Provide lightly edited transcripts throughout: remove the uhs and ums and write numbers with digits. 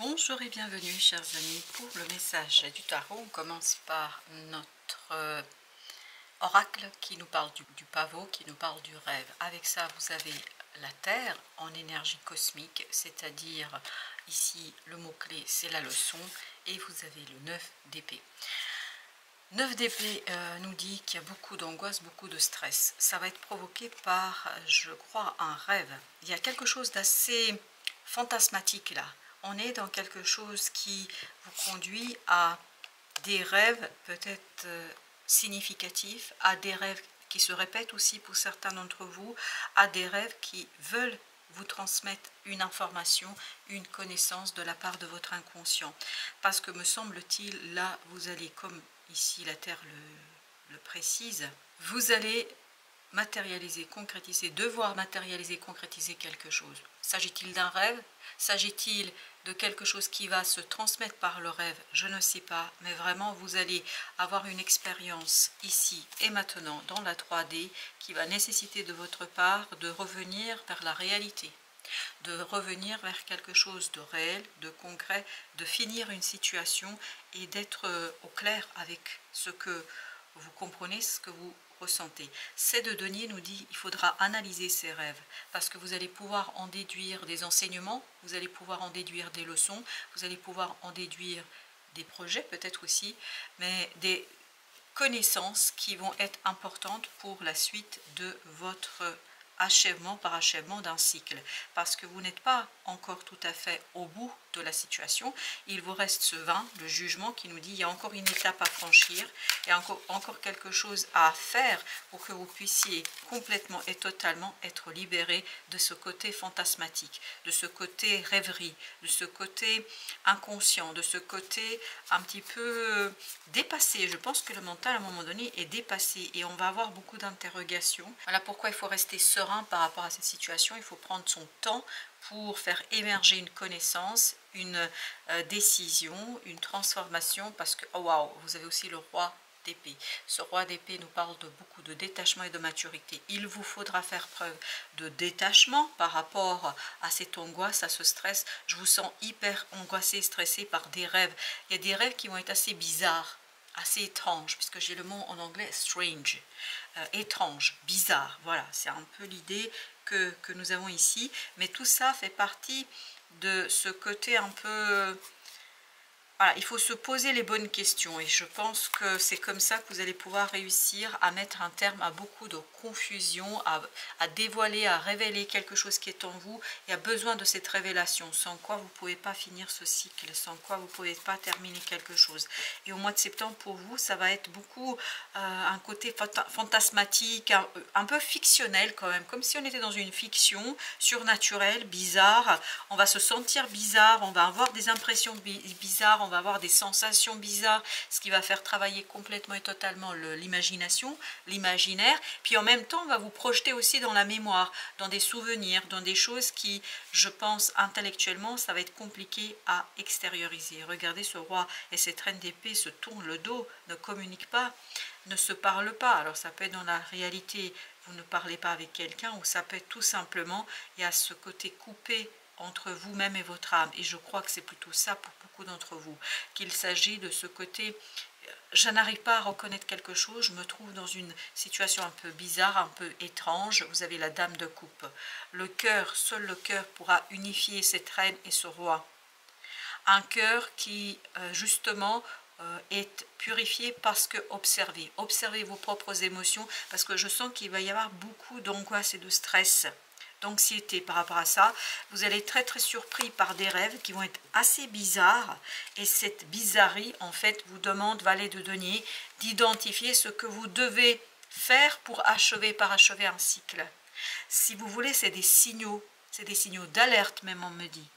Bonjour et bienvenue chers amis pour le message du tarot. On commence par notre oracle qui nous parle du pavot, qui nous parle du rêve. Avec ça vous avez la Terre en énergie cosmique, c'est-à-dire ici le mot-clé c'est la leçon et vous avez le 9 d'épée. 9 d'épée nous dit qu'il y a beaucoup d'angoisse, beaucoup de stress. Ça va être provoqué par, je crois, un rêve. Il y a quelque chose d'assez fantasmatique là. On est dans quelque chose qui vous conduit à des rêves peut-être significatifs, à des rêves qui se répètent aussi pour certains d'entre vous, à des rêves qui veulent vous transmettre une information, une connaissance de la part de votre inconscient. Parce que me semble-t-il, là, vous allez, comme ici la Terre le précise, vous allez matérialiser, concrétiser, devoir matérialiser, concrétiser quelque chose. S'agit-il d'un rêve? S'agit-il de quelque chose qui va se transmettre par le rêve? Je ne sais pas, mais vraiment vous allez avoir une expérience ici et maintenant dans la 3D qui va nécessiter de votre part de revenir vers la réalité, de revenir vers quelque chose de réel, de concret, de finir une situation et d'être au clair avec ce que vous comprenez, ce que vous ressentez. C'est de Denier nous dit il faudra analyser ces rêves parce que vous allez pouvoir en déduire des enseignements, vous allez pouvoir en déduire des leçons, vous allez pouvoir en déduire des projets peut-être aussi, mais des connaissances qui vont être importantes pour la suite de votre achèvement par achèvement d'un cycle, parce que vous n'êtes pas encore tout à fait au bout de la situation. Il vous reste ce 20, le jugement, qui nous dit il y a encore une étape à franchir, il y a encore quelque chose à faire pour que vous puissiez complètement et totalement être libéré de ce côté fantasmatique, de ce côté rêverie, de ce côté inconscient, de ce côté un petit peu dépassé. Je pense que le mental à un moment donné est dépassé et on va avoir beaucoup d'interrogations. Voilà pourquoi il faut rester serein par rapport à cette situation. Il faut prendre son temps pour faire émerger une connaissance, une décision, une transformation, parce que, oh waouh, vous avez aussi le roi d'épée. Ce roi d'épée nous parle de beaucoup de détachement et de maturité. Il vous faudra faire preuve de détachement par rapport à cette angoisse, à ce stress. Je vous sens hyper angoissé, stressé par des rêves. Il y a des rêves qui vont être assez bizarres, assez étranges, puisque j'ai le mot en anglais strange, étrange, bizarre, voilà, c'est un peu l'idée que nous avons ici, mais tout ça fait partie de ce côté un peu... Voilà, il faut se poser les bonnes questions et je pense que c'est comme ça que vous allez pouvoir réussir à mettre un terme à beaucoup de confusion, à dévoiler, à révéler quelque chose qui est en vous et à besoin de cette révélation, sans quoi vous ne pouvez pas finir ce cycle, sans quoi vous ne pouvez pas terminer quelque chose. Et au mois de septembre, pour vous, ça va être beaucoup un côté fantasmatique, un peu fictionnel quand même, comme si on était dans une fiction surnaturelle, bizarre. On va se sentir bizarre, on va avoir des impressions bizarres, on va avoir des sensations bizarres, ce qui va faire travailler complètement et totalement l'imagination, l'imaginaire, puis en même temps on va vous projeter aussi dans la mémoire, dans des souvenirs, dans des choses qui, je pense, intellectuellement, ça va être compliqué à extérioriser. Regardez, ce roi et cette reine d'épée se tournent le dos, ne communiquent pas, ne se parlent pas. Alors ça peut être dans la réalité, vous ne parlez pas avec quelqu'un, ou ça peut être tout simplement, il y a ce côté coupé entre vous-même et votre âme, et je crois que c'est plutôt ça pour beaucoup d'entre vous, qu'il s'agit de ce côté, je n'arrive pas à reconnaître quelque chose, je me trouve dans une situation un peu bizarre, un peu étrange. Vous avez la dame de coupe, le cœur, seul le cœur pourra unifier cette reine et ce roi, un cœur qui justement est purifié parce que observez vos propres émotions, parce que je sens qu'il va y avoir beaucoup d'angoisse et de stress, d'anxiété par rapport à ça. Vous allez être très très surpris par des rêves qui vont être assez bizarres, et cette bizarrerie en fait vous demande, valet de denier, d'identifier ce que vous devez faire pour parachever un cycle. Si vous voulez, c'est des signaux d'alerte même, on me dit.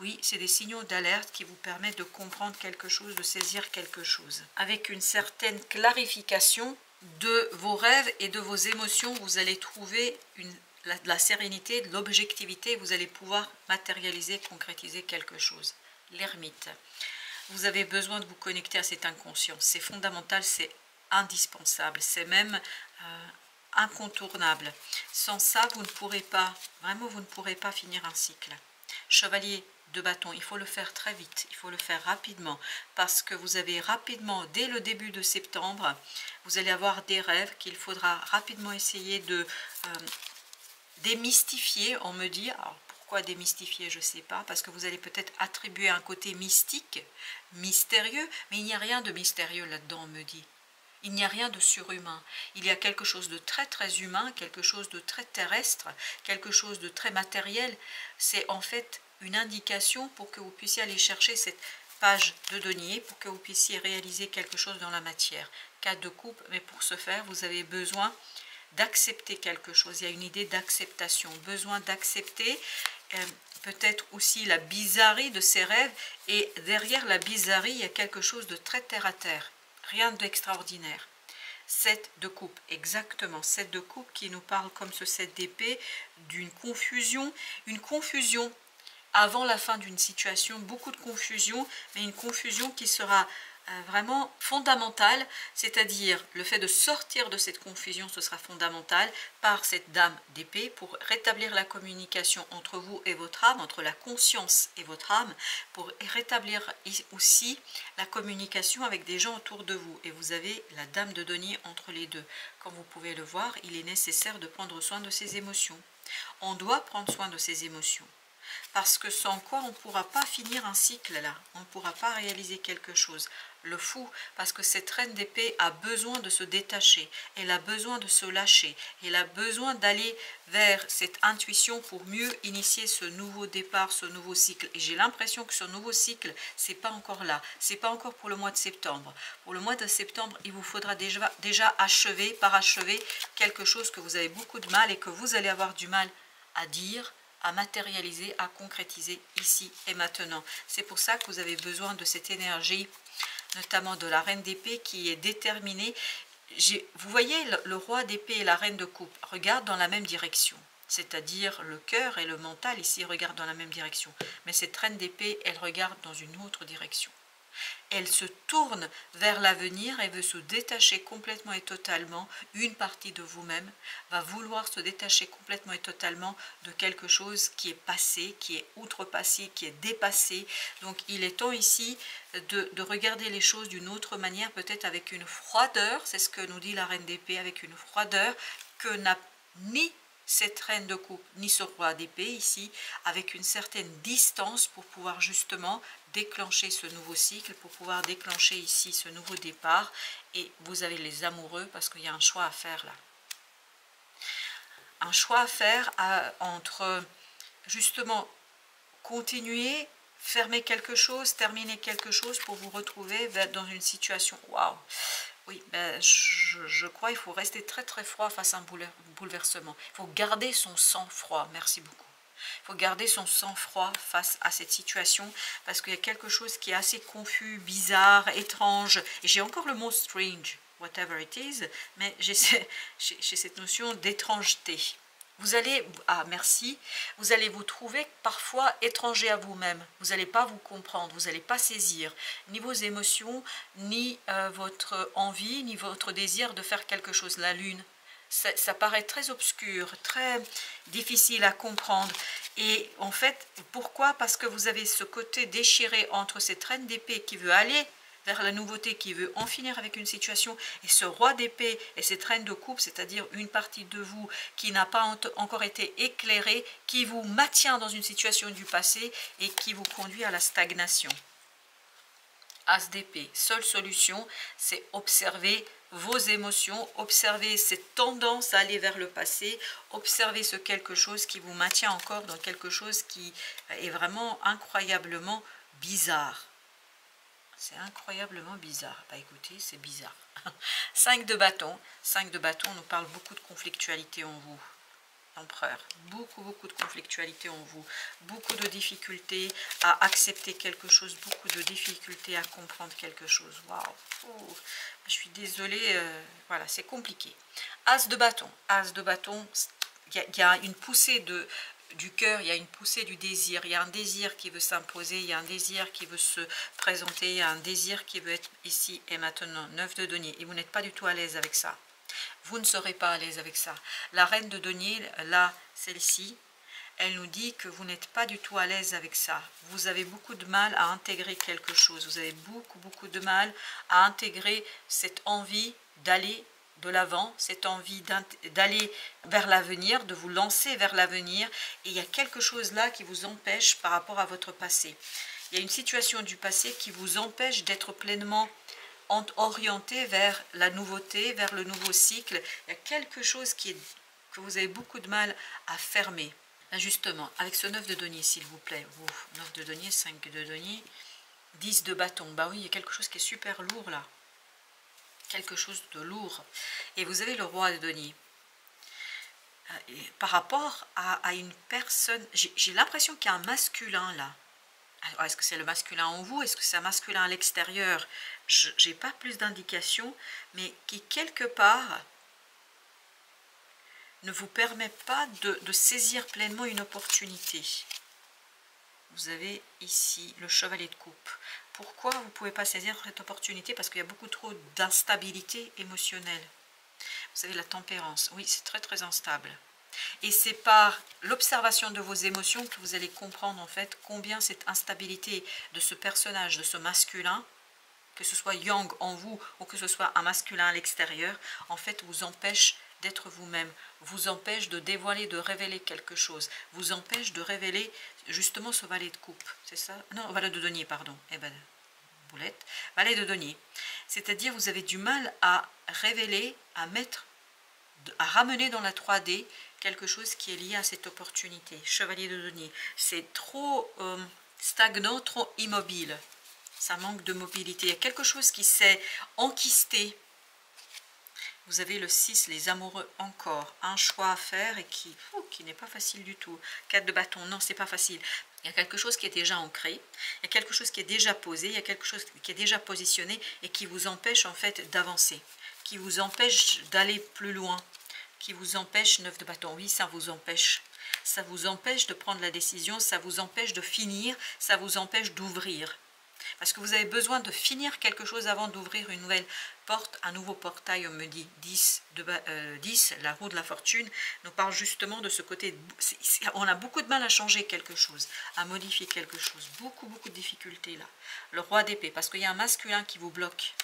Oui, c'est des signaux d'alerte qui vous permettent de comprendre quelque chose, de saisir quelque chose. Avec une certaine clarification de vos rêves et de vos émotions, vous allez trouver de la sérénité, de l'objectivité, vous allez pouvoir matérialiser, concrétiser quelque chose. L'ermite. Vous avez besoin de vous connecter à cet inconscient. C'est fondamental, c'est indispensable, c'est même incontournable. Sans ça, vous ne pourrez pas, vraiment, vous ne pourrez pas finir un cycle. Chevalier de bâton. Il faut le faire très vite, il faut le faire rapidement, parce que vous avez rapidement, dès le début de septembre, vous allez avoir des rêves qu'il faudra rapidement essayer de démystifier. On me dit, alors pourquoi démystifier, je ne sais pas, parce que vous allez peut-être attribuer un côté mystique, mystérieux, mais il n'y a rien de mystérieux là-dedans, on me dit. Il n'y a rien de surhumain. Il y a quelque chose de très très humain, quelque chose de très terrestre, quelque chose de très matériel. C'est en fait une indication pour que vous puissiez aller chercher cette page de denier, pour que vous puissiez réaliser quelque chose dans la matière. Cas de coupe, mais pour ce faire, vous avez besoin d'accepter quelque chose. Il y a une idée d'acceptation, besoin d'accepter peut-être aussi la bizarrerie de ces rêves, et derrière la bizarrerie, il y a quelque chose de très terre à terre. Rien d'extraordinaire. 7 de coupe, exactement, 7 de coupe qui nous parle comme ce 7 d'épée d'une confusion, une confusion avant la fin d'une situation, beaucoup de confusion, mais une confusion qui sera vraiment fondamentale, c'est-à-dire le fait de sortir de cette confusion, ce sera fondamental par cette dame d'épée pour rétablir la communication entre vous et votre âme, entre la conscience et votre âme, pour rétablir aussi la communication avec des gens autour de vous. Et vous avez la dame de denier entre les deux. Comme vous pouvez le voir, il est nécessaire de prendre soin de ses émotions. On doit prendre soin de ses émotions. Parce que sans quoi on ne pourra pas finir un cycle là, on ne pourra pas réaliser quelque chose. Le fou, parce que cette reine d'épée a besoin de se détacher, elle a besoin de se lâcher, elle a besoin d'aller vers cette intuition pour mieux initier ce nouveau départ, ce nouveau cycle. Et j'ai l'impression que ce nouveau cycle, c'est pas encore là, c'est pas encore pour le mois de septembre. Pour le mois de septembre, il vous faudra déjà achever, parachever quelque chose que vous avez beaucoup de mal et que vous allez avoir du mal à dire, à matérialiser, à concrétiser ici et maintenant. C'est pour ça que vous avez besoin de cette énergie, notamment de la reine d'épée qui est déterminée. Vous voyez, le roi d'épée et la reine de coupe regardent dans la même direction. C'est-à-dire le cœur et le mental ici regardent dans la même direction. Mais cette reine d'épée, elle regarde dans une autre direction. Elle se tourne vers l'avenir et veut se détacher complètement et totalement. Une partie de vous-même va vouloir se détacher complètement et totalement de quelque chose qui est passé, qui est outrepassé, qui est dépassé. Donc il est temps ici de regarder les choses d'une autre manière, peut-être avec une froideur, c'est ce que nous dit la reine d'épée, avec une froideur que n'a ni cette reine de coupe, ni ce roi d'épée ici, avec une certaine distance pour pouvoir justement déclencher ce nouveau cycle, pour pouvoir déclencher ici ce nouveau départ. Et vous avez les amoureux parce qu'il y a un choix à faire là. Un choix à faire entre justement continuer, fermer quelque chose, terminer quelque chose pour vous retrouver dans une situation waouh. Oui, ben, je crois qu'il faut rester très très froid face à un bouleversement. Il faut garder son sang-froid. Merci beaucoup. Il faut garder son sang-froid face à cette situation parce qu'il y a quelque chose qui est assez confus, bizarre, étrange. Et j'ai encore le mot strange, whatever it is, mais j'ai cette notion d'étrangeté. Vous allez, merci, vous allez vous trouver parfois étranger à vous-même. Vous n'allez pas vous comprendre, vous n'allez pas saisir ni vos émotions, ni votre envie, ni votre désir de faire quelque chose. La lune, ça paraît très obscur, très difficile à comprendre. Et en fait, pourquoi? Parce que vous avez ce côté déchiré entre cette reine d'épée qui veut aller vers la nouveauté, qui veut en finir avec une situation, et ce roi d'épée et cette reine de coupe, c'est-à-dire une partie de vous qui n'a pas encore été éclairée, qui vous maintient dans une situation du passé et qui vous conduit à la stagnation. As d'épée, seule solution, c'est observer vos émotions, observer cette tendance à aller vers le passé, observer ce quelque chose qui vous maintient encore dans quelque chose qui est vraiment incroyablement bizarre. C'est incroyablement bizarre. Bah écoutez, c'est bizarre. 5 de bâton. 5 de bâton nous parle beaucoup de conflictualité en vous. Empereur. Beaucoup de conflictualité en vous. Beaucoup de difficultés à accepter quelque chose. Beaucoup de difficultés à comprendre quelque chose. Waouh. Je suis désolée. Voilà, c'est compliqué. As de bâton. As de bâton. Il y a une poussée du cœur, il y a une poussée du désir, il y a un désir qui veut s'imposer, il y a un désir qui veut se présenter, il y a un désir qui veut être ici et maintenant. 9 de denier, et vous n'êtes pas du tout à l'aise avec ça. Vous ne serez pas à l'aise avec ça. La reine de denier, là, celle-ci, elle nous dit que vous n'êtes pas du tout à l'aise avec ça. Vous avez beaucoup de mal à intégrer quelque chose. Vous avez beaucoup de mal à intégrer cette envie d'aller de l'avant, cette envie d'aller vers l'avenir, de vous lancer vers l'avenir. Et il y a quelque chose là qui vous empêche par rapport à votre passé. Il y a une situation du passé qui vous empêche d'être pleinement orienté vers la nouveauté, vers le nouveau cycle. Il y a quelque chose que vous avez beaucoup de mal à fermer. Là justement, avec ce 9 de denier, s'il vous plaît, 9 de denier, 5 de denier, 10 de bâton, bah oui, il y a quelque chose qui est super lourd là. Quelque chose de lourd. Et vous avez le roi de denier. Et par rapport à une personne, j'ai l'impression qu'il y a un masculin là. Est-ce que c'est le masculin en vous? Est-ce que c'est un masculin à l'extérieur? Je n'ai pas plus d'indications, mais qui quelque part ne vous permet pas de saisir pleinement une opportunité. Vous avez ici le chevalier de coupe. Pourquoi vous ne pouvez pas saisir cette opportunité? Parce qu'il y a beaucoup trop d'instabilité émotionnelle. Vous avez la tempérance. Oui, c'est très instable. Et c'est par l'observation de vos émotions que vous allez comprendre en fait combien cette instabilité de ce personnage, de ce masculin, que ce soit yang en vous ou que ce soit un masculin à l'extérieur, en fait vous empêche d'être vous-même, vous empêche de dévoiler, de révéler quelque chose, vous empêche de révéler justement ce valet de coupe, c'est ça? Non, valet de denier, pardon. Eh ben, boulette, valet de denier. C'est-à-dire vous avez du mal à révéler, à mettre, à ramener dans la 3D quelque chose qui est lié à cette opportunité. Chevalier de denier, c'est trop stagnant, trop immobile. Ça manque de mobilité. Il y a quelque chose qui s'est enquisté. Vous avez le 6, les amoureux encore. Un choix à faire et qui n'est pas facile du tout. 4 de bâton, non, c'est pas facile. Il y a quelque chose qui est déjà ancré. Il y a quelque chose qui est déjà posé. Il y a quelque chose qui est déjà positionné et qui vous empêche en fait d'avancer. Qui vous empêche d'aller plus loin. Qui vous empêche, 9 de bâton, oui, ça vous empêche. Ça vous empêche de prendre la décision. Ça vous empêche de finir. Ça vous empêche d'ouvrir. Parce que vous avez besoin de finir quelque chose avant d'ouvrir une nouvelle porte, un nouveau portail. On me dit 10, 10, la roue de la fortune, nous parle justement de ce côté. On a beaucoup de mal à changer quelque chose, à modifier quelque chose. Beaucoup de difficultés là. Le roi d'épée, parce qu'il y a un masculin qui vous bloque.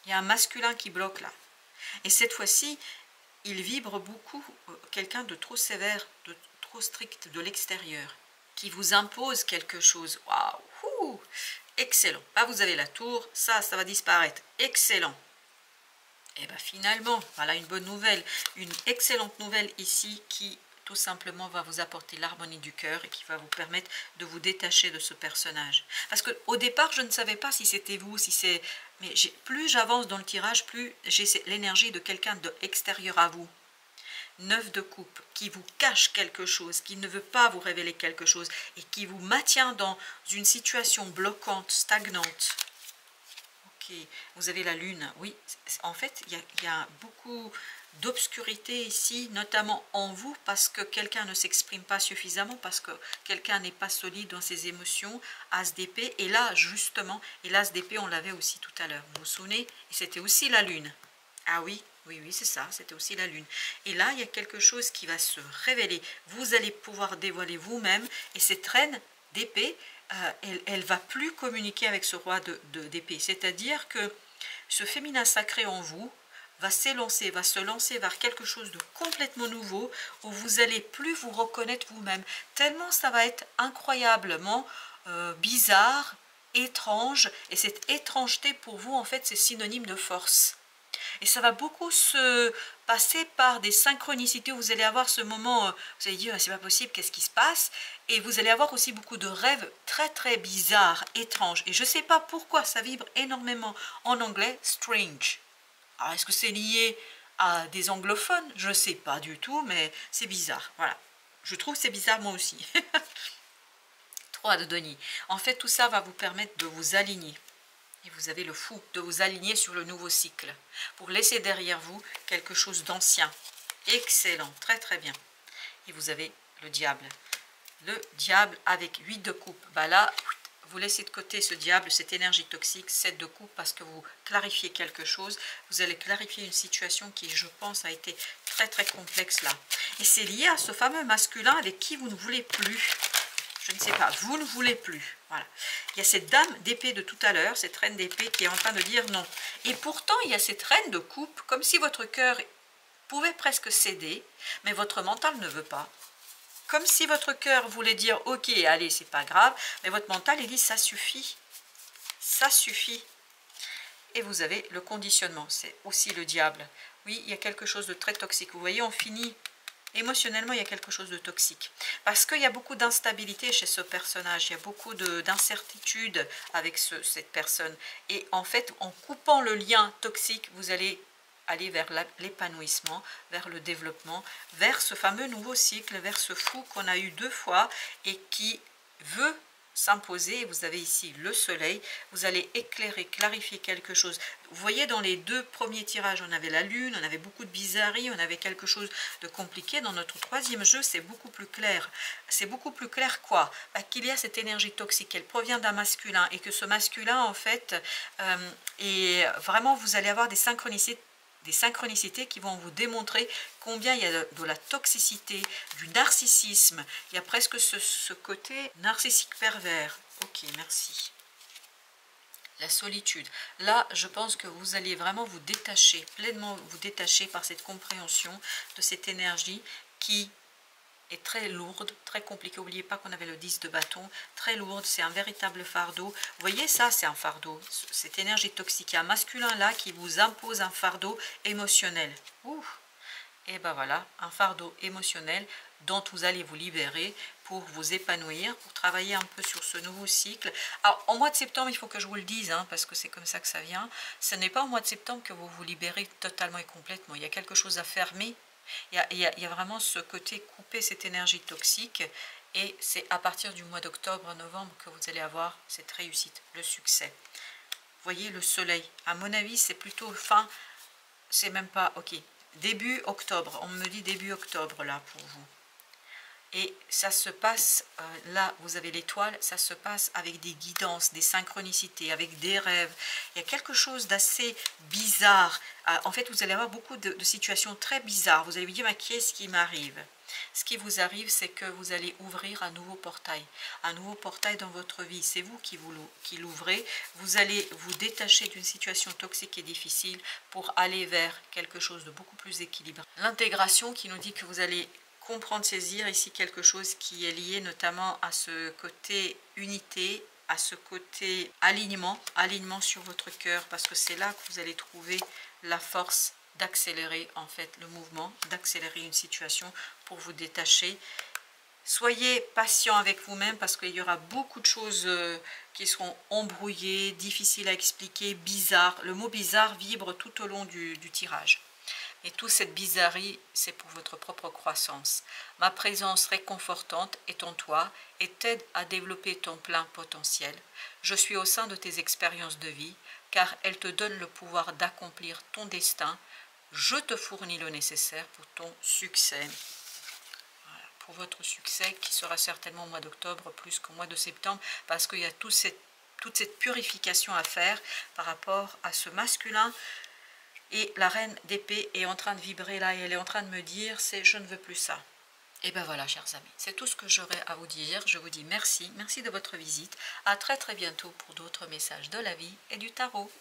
Il y a un masculin qui bloque là. Et cette fois-ci, il vibre beaucoup, quelqu'un de trop sévère, de trop strict de l'extérieur, qui vous impose quelque chose. Waouh! Excellent. Là, vous avez la tour. Ça va disparaître. Excellent. Et bien finalement, voilà une bonne nouvelle. Une excellente nouvelle ici qui tout simplement va vous apporter l'harmonie du cœur et qui va vous permettre de vous détacher de ce personnage. Parce qu'au départ, je ne savais pas si c'était vous, si c'est... Mais plus j'avance dans le tirage, plus j'ai l'énergie de quelqu'un de extérieur à vous. 9 de coupe, qui vous cache quelque chose, qui ne veut pas vous révéler quelque chose et qui vous maintient dans une situation bloquante, stagnante. Ok, vous avez la lune. Oui, en fait, il y a beaucoup d'obscurité ici, notamment en vous, parce que quelqu'un ne s'exprime pas suffisamment, parce que quelqu'un n'est pas solide dans ses émotions. As d'épée, et là, justement, et l'as d'épée, on l'avait aussi tout à l'heure. Vous vous souvenez? Et c'était aussi la lune. Ah oui, c'est ça, c'était aussi la lune. Et là, il y a quelque chose qui va se révéler. Vous allez pouvoir dévoiler vous-même. Et cette reine d'épée, elle ne va plus communiquer avec ce roi d'épée. C'est-à-dire que ce féminin sacré en vous va s'élancer, va se lancer vers quelque chose de complètement nouveau, où vous n'allez plus vous reconnaître vous-même. Tellement ça va être incroyablement bizarre, étrange. Et cette étrangeté, pour vous, en fait, c'est synonyme de force. Et ça va beaucoup se passer par des synchronicités où vous allez avoir ce moment, vous allez dire, c'est pas possible, qu'est-ce qui se passe? Et vous allez avoir aussi beaucoup de rêves très bizarres, étranges. Et je ne sais pas pourquoi ça vibre énormément en anglais, strange. Alors, est-ce que c'est lié à des anglophones? Je ne sais pas du tout, mais c'est bizarre. Voilà. Je trouve que c'est bizarre moi aussi. 3 de denier. En fait, tout ça va vous permettre de vous aligner. Et vous avez le fou, de vous aligner sur le nouveau cycle, pour laisser derrière vous quelque chose d'ancien. Excellent, très bien. Et vous avez le diable. Le diable avec 8 de coupe. Bah là, vous laissez de côté ce diable, cette énergie toxique, 7 de coupe, parce que vous clarifiez quelque chose. Vous allez clarifier une situation qui, je pense, a été très très complexe là. Et c'est lié à ce fameux masculin avec qui vous ne voulez plus. Je ne sais pas, vous ne voulez plus. Voilà. Il y a cette dame d'épée de tout à l'heure, cette reine d'épée qui est en train de dire non. Et pourtant, il y a cette reine de coupe, comme si votre cœur pouvait presque céder, mais votre mental ne veut pas. Comme si votre cœur voulait dire ok, allez, c'est pas grave, mais votre mental il dit ça suffit, ça suffit. Et vous avez le conditionnement, c'est aussi le diable. Oui, il y a quelque chose de très toxique. Vous voyez, on finit émotionnellement, il y a quelque chose de toxique. Parce qu'il y a beaucoup d'instabilité chez ce personnage, il y a beaucoup d'incertitude avec cette personne. Et en fait, en coupant le lien toxique, vous allez aller vers l'épanouissement, vers le développement, vers ce fameux nouveau cycle, vers ce fou qu'on a eu 2 fois et qui veut s'imposer. Vous avez ici le soleil, vous allez éclairer, clarifier quelque chose. Vous voyez, dans les 2 premiers tirages, on avait la lune, on avait beaucoup de bizarreries, on avait quelque chose de compliqué. Dans notre 3e jeu, c'est beaucoup plus clair. C'est beaucoup plus clair quoi? Qu'il y a cette énergie toxique, elle provient d'un masculin, et que ce masculin, en fait, et vraiment, vous allez avoir des synchronicités qui vont vous démontrer combien il y a de la toxicité, du narcissisme. Il y a presque ce côté narcissique pervers. Ok, merci. La solitude. Là, je pense que vous allez vraiment vous détacher, pleinement vous détacher par cette compréhension de cette énergie qui est très lourde, très compliquée. N'oubliez pas qu'on avait le 10 de bâton, très lourde, c'est un véritable fardeau. Vous voyez, ça, c'est un fardeau, cette énergie toxique. Il y a un masculin là qui vous impose un fardeau émotionnel. Ouh. Et ben voilà, un fardeau émotionnel dont vous allez vous libérer pour vous épanouir, pour travailler un peu sur ce nouveau cycle. Alors, en mois de septembre, il faut que je vous le dise, hein, parce que c'est comme ça que ça vient. Ce n'est pas au mois de septembre que vous vous libérez totalement et complètement. Il y a quelque chose à fermer. Il y a vraiment ce côté couper cette énergie toxique, et c'est à partir du mois d'octobre, novembre que vous allez avoir cette réussite, le succès. Vous voyez, le soleil, à mon avis, c'est plutôt fin, c'est même pas, ok, début octobre, on me dit début octobre là pour vous. Et ça se passe, là vous avez l'étoile, ça se passe avec des guidances, des synchronicités, avec des rêves. Il y a quelque chose d'assez bizarre. En fait, vous allez avoir beaucoup de situations très bizarres. Vous allez vous dire, mais qu'est-ce qui m'arrive? Ce qui vous arrive, c'est que vous allez ouvrir un nouveau portail dans votre vie. C'est vous qui l'ouvrez. Vous allez vous détacher d'une situation toxique et difficile pour aller vers quelque chose de beaucoup plus équilibré. L'intégration qui nous dit que vous allez comprendre, saisir ici quelque chose qui est lié notamment à ce côté unité, à ce côté alignement sur votre cœur, parce que c'est là que vous allez trouver la force d'accélérer en fait le mouvement, d'accélérer une situation pour vous détacher. Soyez patient avec vous-même, parce qu'il y aura beaucoup de choses qui seront embrouillées, difficiles à expliquer, bizarres. Le mot bizarre vibre tout au long du tirage. Et toute cette bizarrerie, c'est pour votre propre croissance. Ma présence réconfortante est en toi et t'aide à développer ton plein potentiel. Je suis au sein de tes expériences de vie, car elles te donnent le pouvoir d'accomplir ton destin. Je te fournis le nécessaire pour ton succès. Voilà, pour votre succès, qui sera certainement au mois d'octobre plus qu'au mois de septembre, parce qu'il y a toute cette purification à faire par rapport à ce masculin. Et la reine d'épée est en train de vibrer là, et elle est en train de me dire, c'est je ne veux plus ça. Et ben voilà, chers amis, c'est tout ce que j'aurais à vous dire. Je vous dis merci de votre visite. À très très bientôt pour d'autres messages de la vie et du tarot.